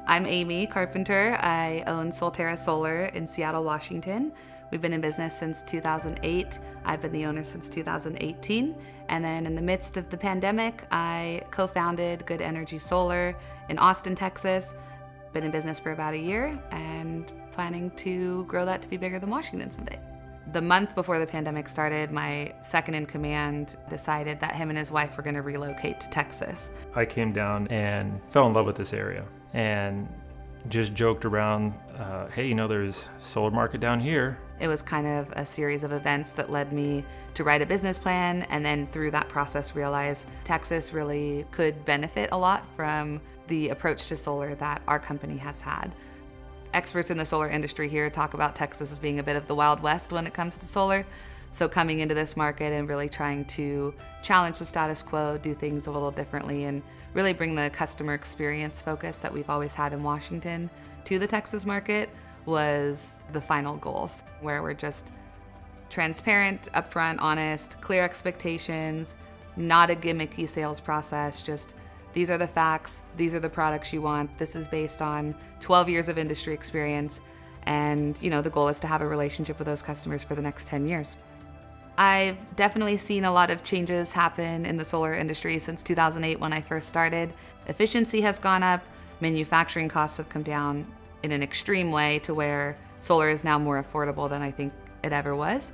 I'm Amy Carpenter. I own Solterra Solar in Seattle, Washington. We've been in business since 2008. I've been the owner since 2018. And then in the midst of the pandemic, I co-founded Good Energy Solar in Austin, Texas. Been in business for about a year and planning to grow that to be bigger than Washington someday. The month before the pandemic started, my second in command decided that him and his wife were going to relocate to Texas. I came down and fell in love with this area and just joked around, hey, there's a solar market down here. It was kind of a series of events that led me to write a business plan, and then through that process realize Texas really could benefit a lot from the approach to solar that our company has had. Experts in the solar industry here talk about Texas as being a bit of the Wild West when it comes to solar. So coming into this market and really trying to challenge the status quo, do things a little differently, and really bring the customer experience focus that we've always had in Washington to the Texas market was the final goals, where we're just transparent, upfront, honest, clear expectations, not a gimmicky sales process, just these are the facts, these are the products you want, this is based on 12 years of industry experience, and the goal is to have a relationship with those customers for the next 10 years. I've definitely seen a lot of changes happen in the solar industry since 2008 when I first started. Efficiency has gone up, manufacturing costs have come down in an extreme way to where solar is now more affordable than I think it ever was.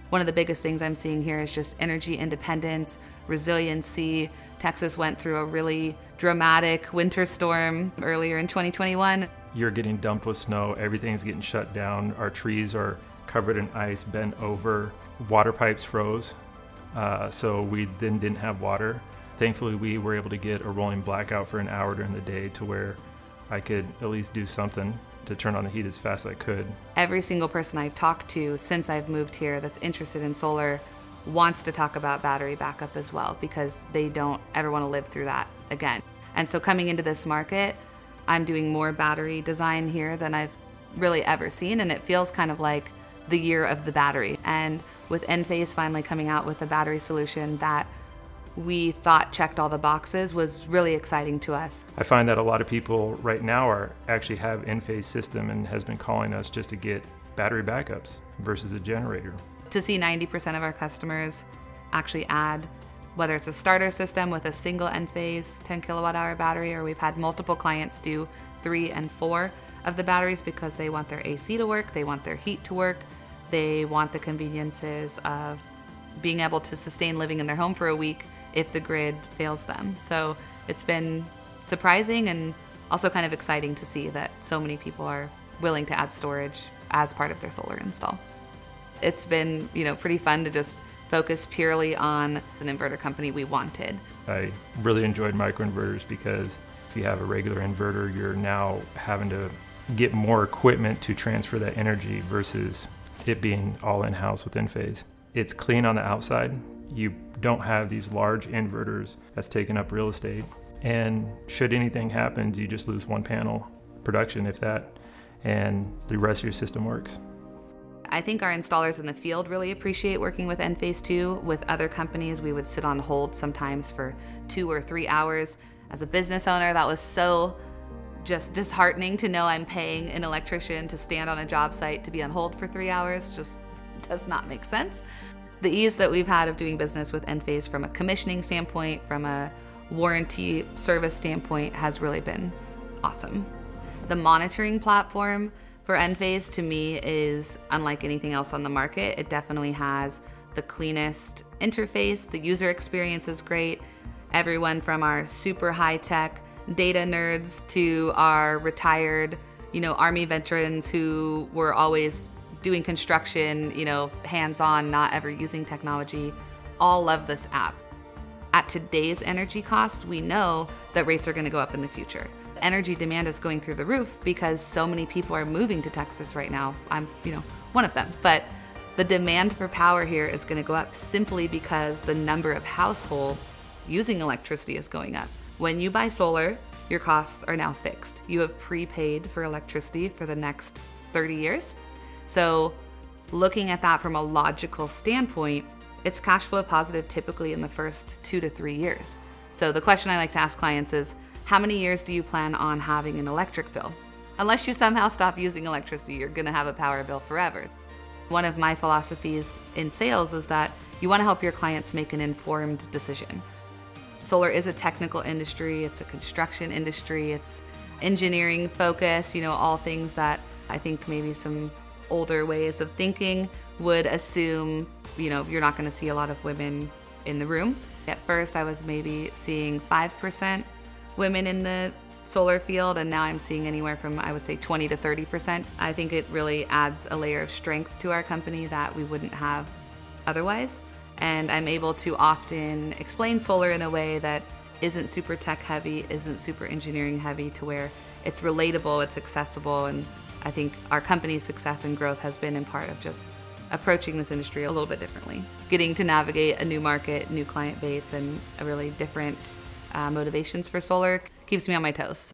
One of the biggest things I'm seeing here is just energy independence, resiliency. Texas went through a really dramatic winter storm earlier in 2021. You're getting dumped with snow, everything's getting shut down, our trees are covered in ice, bent over, water pipes froze, so we then didn't have water. Thankfully, we were able to get a rolling blackout for an hour during the day to where I could at least do something to turn on the heat as fast as I could. Every single person I've talked to since I've moved here that's interested in solar wants to talk about battery backup as well, because they don't ever want to live through that again. And so coming into this market, I'm doing more battery design here than I've really ever seen, and it feels kind of like the year of the battery. And with Enphase finally coming out with a battery solution that we thought checked all the boxes was really exciting to us. I find that a lot of people right now actually have Enphase system and has been calling us just to get battery backups versus a generator. To see 90% of our customers actually add, whether it's a starter system with a single Enphase 10 kilowatt hour battery, or we've had multiple clients do 3 and 4 of the batteries because they want their AC to work, they want their heat to work, they want the conveniences of being able to sustain living in their home for a week if the grid fails them. So it's been surprising and also kind of exciting to see that so many people are willing to add storage as part of their solar install. It's been, pretty fun to just focus purely on an inverter company we wanted. I really enjoyed microinverters because if you have a regular inverter, you're now having to get more equipment to transfer that energy versus it being all in-house with Enphase. It's clean on the outside. You don't have these large inverters that's taking up real estate. And should anything happen, you just lose one panel production, if that, and the rest of your system works. I think our installers in the field really appreciate working with Enphase too. With other companies, we would sit on hold sometimes for 2 or 3 hours. As a business owner, that was so just disheartening to know I'm paying an electrician to stand on a job site to be on hold for 3 hours. Just does not make sense. The ease that we've had of doing business with Enphase from a commissioning standpoint, from a warranty service standpoint, has really been awesome. The monitoring platform for Enphase to me is unlike anything else on the market. It definitely has the cleanest interface. The user experience is great. Everyone from our super high-tech data nerds to our retired, Army veterans who were always doing construction, hands-on, not ever using technology, all love this app. At today's energy costs, we know that rates are going to go up in the future. Energy demand is going through the roof because so many people are moving to Texas right now. I'm, one of them. But the demand for power here is going to go up simply because the number of households using electricity is going up. When you buy solar, your costs are now fixed. You have prepaid for electricity for the next 30 years. So looking at that from a logical standpoint, it's cash flow positive typically in the first 2 to 3 years. So the question I like to ask clients is, how many years do you plan on having an electric bill? Unless you somehow stop using electricity, you're gonna have a power bill forever. One of my philosophies in sales is that you wanna help your clients make an informed decision. Solar is a technical industry, it's a construction industry, it's engineering focus, all things that I think maybe some older ways of thinking would assume, you're not gonna see a lot of women in the room. At first I was maybe seeing 5% women in the solar field, and now I'm seeing anywhere from, I would say, 20 to 30%. I think it really adds a layer of strength to our company that we wouldn't have otherwise. And I'm able to often explain solar in a way that isn't super tech heavy, isn't super engineering heavy, to where it's relatable, it's accessible, and I think our company's success and growth has been in part of just approaching this industry a little bit differently. Getting to navigate a new market, new client base, and a really different motivations for solar keeps me on my toes.